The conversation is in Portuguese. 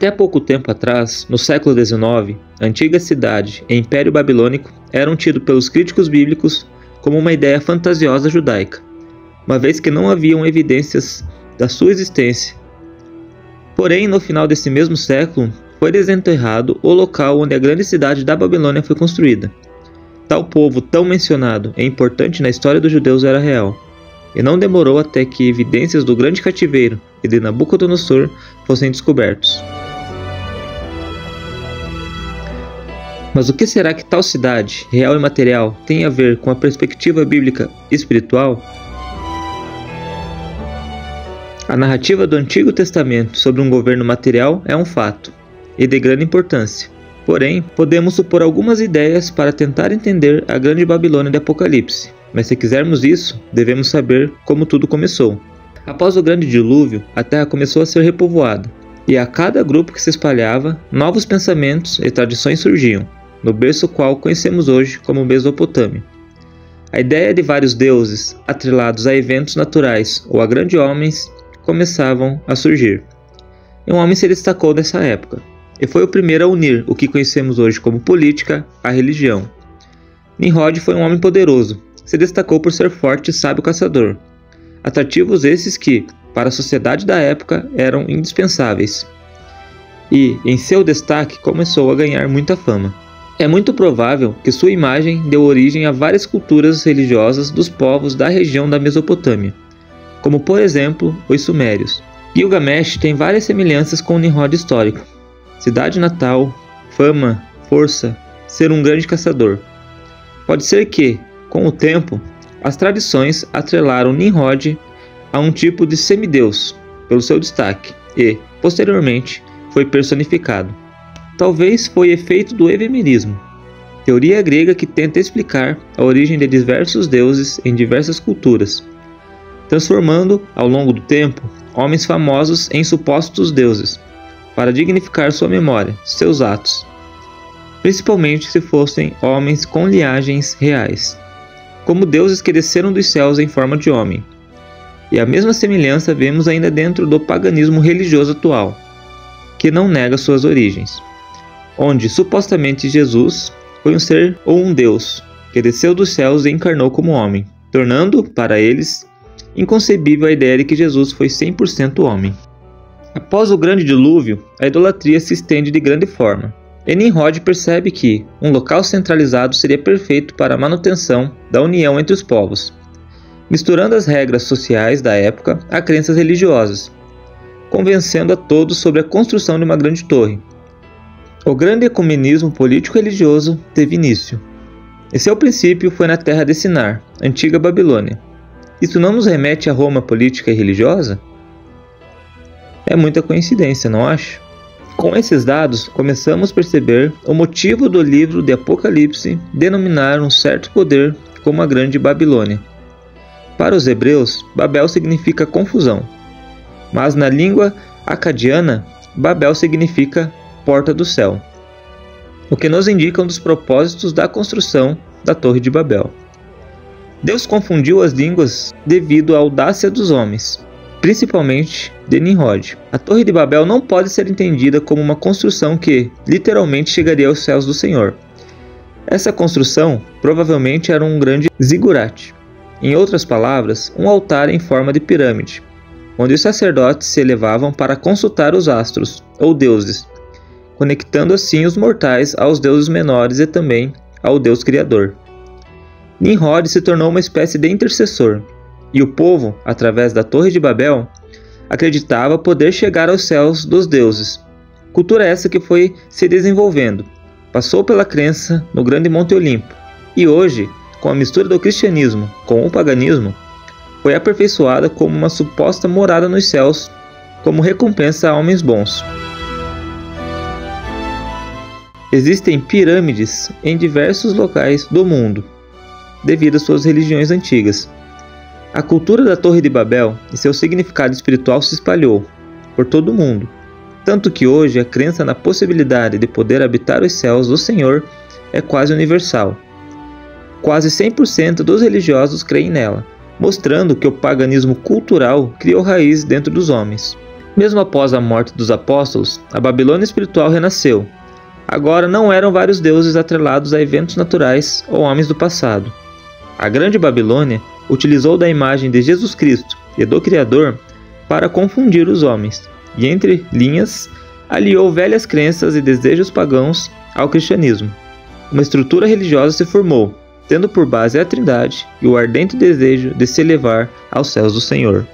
Até pouco tempo atrás, no século XIX, a antiga cidade e Império Babilônico eram tidos pelos críticos bíblicos como uma ideia fantasiosa judaica, uma vez que não haviam evidências da sua existência. Porém, no final desse mesmo século, foi desenterrado o local onde a grande cidade da Babilônia foi construída. Tal povo tão mencionado e importante na história dos judeus era real, e não demorou até que evidências do grande cativeiro e de Nabucodonosor fossem descobertos. Mas o que será que tal cidade, real e material, tem a ver com a perspectiva bíblica espiritual? A narrativa do Antigo Testamento sobre um governo material é um fato, e de grande importância. Porém, podemos supor algumas ideias para tentar entender a grande Babilônia de Apocalipse, mas se quisermos isso, devemos saber como tudo começou. Após o grande dilúvio, a terra começou a ser repovoada, e a cada grupo que se espalhava, novos pensamentos e tradições surgiam, no berço qual conhecemos hoje como Mesopotâmia. A ideia de vários deuses, atrelados a eventos naturais ou a grandes homens, começavam a surgir. E um homem se destacou nessa época, e foi o primeiro a unir o que conhecemos hoje como política à religião. Nimrod foi um homem poderoso, se destacou por ser forte e sábio caçador. Atrativos esses que, para a sociedade da época, eram indispensáveis. E, em seu destaque, começou a ganhar muita fama. É muito provável que sua imagem deu origem a várias culturas religiosas dos povos da região da Mesopotâmia, como por exemplo os sumérios. Gilgamesh tem várias semelhanças com o Nimrod histórico. Cidade natal, fama, força, ser um grande caçador. Pode ser que, com o tempo, as tradições atrelaram Nimrod a um tipo de semideus, pelo seu destaque, e, posteriormente, foi personificado. Talvez foi efeito do evemerismo, teoria grega que tenta explicar a origem de diversos deuses em diversas culturas, transformando, ao longo do tempo, homens famosos em supostos deuses, para dignificar sua memória, seus atos, principalmente se fossem homens com linhagens reais, como deuses que desceram dos céus em forma de homem. E a mesma semelhança vemos ainda dentro do paganismo religioso atual, que não nega suas origens, onde supostamente Jesus foi um ser ou um deus que desceu dos céus e encarnou como homem, tornando, para eles, inconcebível a ideia de que Jesus foi 100% homem. Após o grande dilúvio, a idolatria se estende de grande forma, e Nimrod percebe que um local centralizado seria perfeito para a manutenção da união entre os povos, misturando as regras sociais da época a crenças religiosas, convencendo a todos sobre a construção de uma grande torre. O grande ecumenismo político-religioso teve início, e seu princípio foi na terra de Sinar, antiga Babilônia. Isso não nos remete a Roma política e religiosa? É muita coincidência, não acha? Com esses dados, começamos a perceber o motivo do livro de Apocalipse denominar um certo poder como a Grande Babilônia. Para os hebreus, Babel significa confusão, mas na língua acadiana, Babel significa porta do céu, o que nos indica um dos propósitos da construção da Torre de Babel. Deus confundiu as línguas devido à audácia dos homens, principalmente de Nimrod. A Torre de Babel não pode ser entendida como uma construção que, literalmente, chegaria aos céus do Senhor. Essa construção provavelmente era um grande zigurate, em outras palavras, um altar em forma de pirâmide, onde os sacerdotes se elevavam para consultar os astros, ou deuses, conectando assim os mortais aos deuses menores e também ao Deus Criador. Nimrod se tornou uma espécie de intercessor, e o povo, através da Torre de Babel, acreditava poder chegar aos céus dos deuses. Cultura essa que foi se desenvolvendo, passou pela crença no grande Monte Olimpo, e hoje, com a mistura do cristianismo com o paganismo, foi aperfeiçoada como uma suposta morada nos céus, como recompensa a homens bons. Existem pirâmides em diversos locais do mundo, devido às suas religiões antigas. A cultura da Torre de Babel e seu significado espiritual se espalhou por todo o mundo, tanto que hoje a crença na possibilidade de poder habitar os céus do Senhor é quase universal. Quase 100% dos religiosos creem nela, mostrando que o paganismo cultural criou raiz dentro dos homens. Mesmo após a morte dos apóstolos, a Babilônia espiritual renasceu. Agora não eram vários deuses atrelados a eventos naturais ou homens do passado. A Grande Babilônia utilizou da imagem de Jesus Cristo e do Criador para confundir os homens, e entre linhas, aliou velhas crenças e desejos pagãos ao cristianismo. Uma estrutura religiosa se formou, tendo por base a Trindade e o ardente desejo de se elevar aos céus do Senhor.